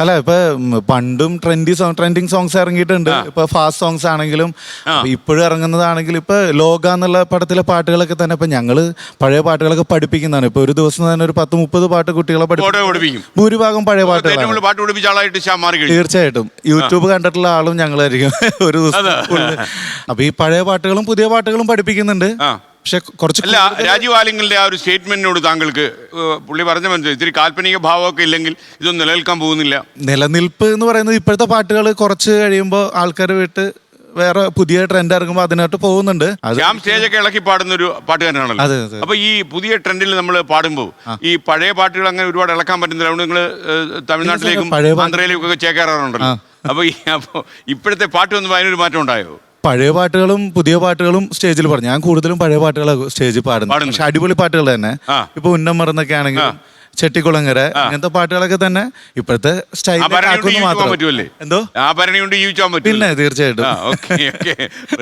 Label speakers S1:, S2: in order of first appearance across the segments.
S1: അല്ല ഇപ്പൊ പണ്ടും ട്രെൻഡിങ് സോങ്സ് ഇറങ്ങിയിട്ടുണ്ട്. ഇപ്പൊ ഫാസ്റ്റ് സോങ്സ് ആണെങ്കിലും ഇപ്പോഴും ഇറങ്ങുന്നതാണെങ്കിലും ഇപ്പൊ ലോക എന്നുള്ള പടത്തിലെ പാട്ടുകളൊക്കെ തന്നെ ഇപ്പൊ ഞങ്ങള് പഴയ പാട്ടുകളൊക്കെ പഠിപ്പിക്കുന്നതാണ്. ഇപ്പൊ ഒരു ദിവസം തന്നെ ഒരു 10-30 പാട്ട് കുട്ടികളെ പഠിപ്പിക്കും. ഭൂരിഭാഗം പഴയ പാട്ടുകളാണ്. തീർച്ചയായിട്ടും യൂട്യൂബ് കണ്ടിട്ടുള്ള ആളും ഞങ്ങളായിരിക്കും ഒരു ദിവസം. അപ്പൊ ഈ പഴയ പാട്ടുകളും പുതിയ പാട്ടുകളും പഠിപ്പിക്കുന്നുണ്ട്. പക്ഷെ കുറച്ച്
S2: രാജീവ് ആലിംഗലിന്റെ ആ ഒരു സ്റ്റേറ്റ്മെന്റിനോട് താങ്കൾക്ക് പുള്ളി പറഞ്ഞ മനസ്സിലായി ഇത്തിരി കാൽപ്പനിക ഭാവമൊക്കെ ഇല്ലെങ്കിൽ ഇതൊന്നും നിലനിൽക്കാൻ പോകുന്നില്ല.
S1: നിലനിൽപ്പ് എന്ന് പറയുന്നത് ഇപ്പോഴത്തെ പാട്ടുകൾ കുറച്ച് കഴിയുമ്പോൾ ആൾക്കാർ വിട്ട് വേറെ പുതിയ ട്രെൻഡ് ഇറങ്ങുമ്പോൾ അതിനകത്ത് പോകുന്നുണ്ട്.
S2: ഞാൻ സ്റ്റേജൊക്കെ ഇളക്കി പാടുന്ന ഒരു പാട്ടുകാരനാണല്ലോ. അപ്പൊ ഈ പുതിയ ട്രെൻഡിൽ നമ്മൾ പാടുമ്പോൾ ഈ പഴയ പാട്ടുകൾ അങ്ങനെ ഒരുപാട് ഇളക്കാൻ പറ്റുന്നില്ല. അതുകൊണ്ട് നിങ്ങൾ തമിഴ്നാട്ടിലേക്കും ആന്ധ്രയിലേക്കും ഒക്കെ ചേക്കാറുണ്ടല്ലോ. അപ്പൊ ഇപ്പോഴത്തെ പാട്ട് വന്നപ്പോൾ അതിനൊരു മാറ്റം ഉണ്ടായോ?
S1: പഴയ പാട്ടുകളും പുതിയ പാട്ടുകളും സ്റ്റേജിൽ പറഞ്ഞു. ഞാൻ കൂടുതലും പഴയ പാട്ടുകളാണ് സ്റ്റേജിൽ പാടുന്നത്. പക്ഷെ അടിപൊളി പാട്ടുകൾ തന്നെ. ഇപ്പൊ ഉന്നം മറന്നൊക്കെ ആണെങ്കിലും ചെട്ടിക്കുളങ്ങര അങ്ങനത്തെ പാട്ടുകളൊക്കെ തന്നെ ഇപ്പോഴത്തെ സ്റ്റൈൽ
S2: എന്തോ
S1: പിന്നെ തീർച്ചയായിട്ടും.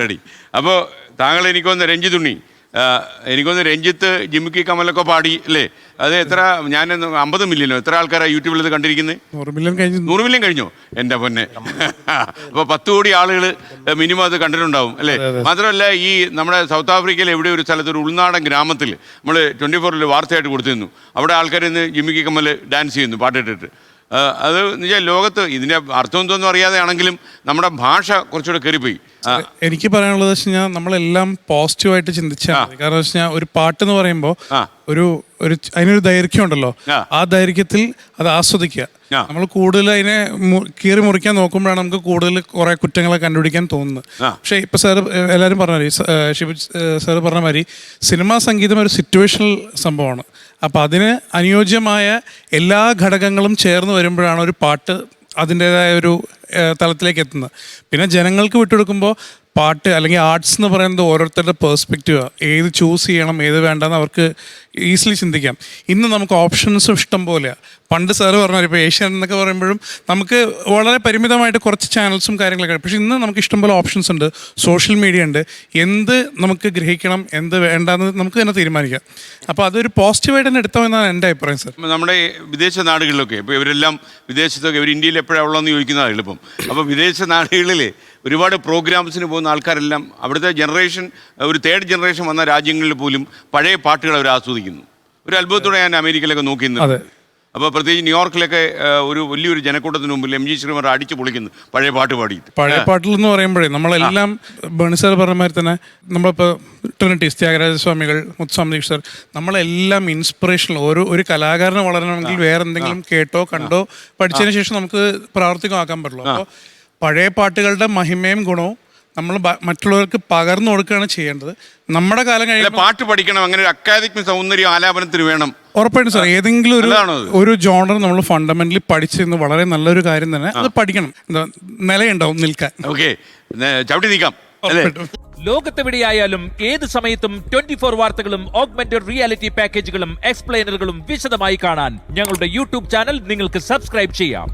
S2: റെഡി. അപ്പോ താങ്കൾ എനിക്കൊന്ന് രഞ്ജിത്തുണ്ണി രഞ്ജിത്ത് ജിമ്മിക്ക് കമലൊക്കെ പാടി അല്ലേ? അത് എത്ര ഞാൻ 50 മില്യനോ എത്ര ആൾക്കാരാണ് യൂട്യൂബിൽ ഇത് കണ്ടിരിക്കുന്നത്? 100 മില്യൺ കഴിഞ്ഞോ എൻ്റെ പൊന്നെ. അപ്പോൾ 10 കോടി ആളുകൾ മിനിമം അത് കണ്ടിട്ടുണ്ടാവും അല്ലേ? മാത്രമല്ല ഈ നമ്മുടെ സൗത്ത് ആഫ്രിക്കയിൽ എവിടെ ഒരു സ്ഥലത്ത് ഒരു ഉൾനാടൻ ഗ്രാമത്തിൽ നമ്മൾ 24 വാർത്തയായിട്ട് കൊടുത്തിരുന്നു. അവിടെ ആൾക്കാർ ഇന്ന് ജിമ്മിക്ക് കമൽ ഡാൻസ് ചെയ്യുന്നു പാട്ടിട്ടിട്ട്. അത് എന്നുവെച്ചാൽ ലോകത്ത് ഇതിൻ്റെ അർത്ഥം എന്തോന്നും അറിയാതെ ആണെങ്കിലും നമ്മുടെ ഭാഷ കുറച്ചുകൂടെ കയറിപ്പോയി.
S3: എനിക്ക് പറയാനുള്ളത് വെച്ച് കഴിഞ്ഞാൽ നമ്മളെല്ലാം പോസിറ്റീവായിട്ട് ചിന്തിച്ചാൽ മതി. കാരണം വെച്ച് കഴിഞ്ഞാൽ ഒരു പാട്ട് എന്ന് പറയുമ്പോൾ അതിനൊരു ദൈർഘ്യം ഉണ്ടല്ലോ. ആ ദൈർഘ്യത്തിൽ അത് ആസ്വദിക്കുക. നമ്മൾ കൂടുതൽ അതിനെ കീറി മുറിക്കാൻ നോക്കുമ്പോഴാണ് നമുക്ക് കൂടുതൽ കുറെ കുറ്റങ്ങളെ കണ്ടുപിടിക്കാൻ തോന്നുന്നത്. പക്ഷേ ഇപ്പൊ എല്ലാവരും പറഞ്ഞ മാതിരി ഷിബു സാറ് പറഞ്ഞ മാതിരി സിനിമാ സംഗീതം ഒരു സിറ്റുവേഷണൽ സംഭവമാണ്. അപ്പം അതിന് അനുയോജ്യമായ എല്ലാ ഘടകങ്ങളും ചേർന്ന് വരുമ്പോഴാണ് ഒരു പാട്ട് അതിൻ്റെതായ ഒരു തലത്തിലേക്ക് എത്തുന്നത്. പിന്നെ ജനങ്ങൾക്ക് വിട്ടുകൊടുക്കുമ്പോൾ പാട്ട് അല്ലെങ്കിൽ ആർട്സ് എന്ന് പറയുന്നത് ഓരോരുത്തരുടെ പേഴ്സ്പെക്റ്റീവാണ്. ഏത് ചൂസ് ചെയ്യണം ഏത് വേണ്ടെന്ന് അവർക്ക് ഈസിലി ചിന്തിക്കാം. ഇന്ന് നമുക്ക് ഓപ്ഷൻസും ഇഷ്ടം പോലെയാണ്. പണ്ട് സാറ് പറഞ്ഞാൽ ഇപ്പോൾ ഏഷ്യൻ എന്നൊക്കെ പറയുമ്പോഴും നമുക്ക് വളരെ പരിമിതമായിട്ട് കുറച്ച് ചാനൽസും കാര്യങ്ങളൊക്കെ. പക്ഷേ ഇന്ന് നമുക്ക് ഇഷ്ടംപോലെ ഓപ്ഷൻസ് ഉണ്ട്, സോഷ്യൽ മീഡിയ ഉണ്ട്. എന്ത് നമുക്ക് ഗ്രഹിക്കണം എന്ത് വേണ്ടെന്ന് നമുക്ക് തന്നെ തീരുമാനിക്കാം. അപ്പോൾ അതൊരു പോസിറ്റീവായിട്ട് തന്നെ എടുത്താമെന്നാണ് എൻ്റെ അഭിപ്രായം സാർ.
S2: നമ്മുടെ വിദേശ നാടുകളിലൊക്കെ ഇപ്പോൾ ഇവരെല്ലാം വിദേശത്തൊക്കെ ഇവർ ഇന്ത്യയിൽ എപ്പോഴാണ് ഉള്ളതെന്ന് ചോദിക്കുന്നതാണ് എളുപ്പം. അപ്പോൾ വിദേശ നാടുകളിൽ ഒരുപാട് പ്രോഗ്രാംസിന് പോകുന്ന ആൾക്കാരെല്ലാം അവിടുത്തെ ജനറേഷൻ ഒരു 3rd ജനറേഷൻ വന്ന രാജ്യങ്ങളിൽ പോലും പഴയ പാട്ടുകൾ അവർ ആസ്വദിക്കുന്നു. ഒരു അത്ഭുതത്തോടെ ഞാൻ അമേരിക്കയിലൊക്കെ നോക്കിയിരുന്നു. അപ്പോൾ പ്രത്യേകിച്ച് ന്യൂയോർക്കിലൊക്കെ ഒരു വലിയൊരു ജനക്കൂട്ടത്തിന് മുമ്പിൽ MG ശ്രീകുമാർ അടിച്ചു പൊളിക്കുന്നു പഴയ പാട്ട് പാടിയിട്ട്.
S3: പഴയ പാട്ടിൽ എന്ന് പറയുമ്പോഴേ നമ്മളെല്ലാം ബേണി സാർ പറഞ്ഞ മാതിരി തന്നെ നമ്മളിപ്പോൾ ട്രിനിറ്റീസ് ത്യാഗരാജസ്വാമികൾ, മുത്തുസ്വാമി ദീക്ഷിതർ, നമ്മളെല്ലാം ഇൻസ്പിറേഷണൽ. ഒരു കലാകാരനെ വളരണമെങ്കിൽ വേറെ എന്തെങ്കിലും കേട്ടോ കണ്ടോ പഠിച്ചതിന് ശേഷം നമുക്ക് പ്രാവർത്തികമാക്കാൻ പറ്റുള്ളൂ. അപ്പോൾ പഴയ പാട്ടുകളുടെ മഹിമയും ഗുണവും നമ്മൾ മറ്റുള്ളവർക്ക് പകർന്നു കൊടുക്കുകയാണ് ചെയ്യേണ്ടത്. നമ്മുടെ കാലം കഴിയുമ്പോൾ
S2: പാട്ട് പഠിക്കണം, അങ്ങനെ ഒരു അക്കാദമിക് സൗന്ദര്യം ആലാപനത്തിന് വേണം.
S3: ഉറപ്പായിട്ടും സാർ. ഏതെങ്കിലും ഒരു ജോണർ നമ്മൾ ഫണ്ടമെന്റലി പഠിച്ചിരുന്നു വളരെ നല്ലൊരു കാര്യം തന്നെ. അത് പഠിക്കണം, എന്താ നിലയുണ്ടാവും നിൽക്കാൻ.
S2: ഓക്കെ, ചവിട്ടി നീക്കാം.
S4: ലോകത്തെവിടെയായാലും ഏത് സമയത്തും 24 വാർത്തകളും ഓഗ്മെന്റഡ് റിയാലിറ്റി പാക്കേജുകളും എക്സ്പ്ലെയിനറുകളും വിശദമായി കാണാൻ ഞങ്ങളുടെ യൂട്യൂബ് ചാനൽ നിങ്ങൾക്ക് സബ്സ്ക്രൈബ് ചെയ്യാം.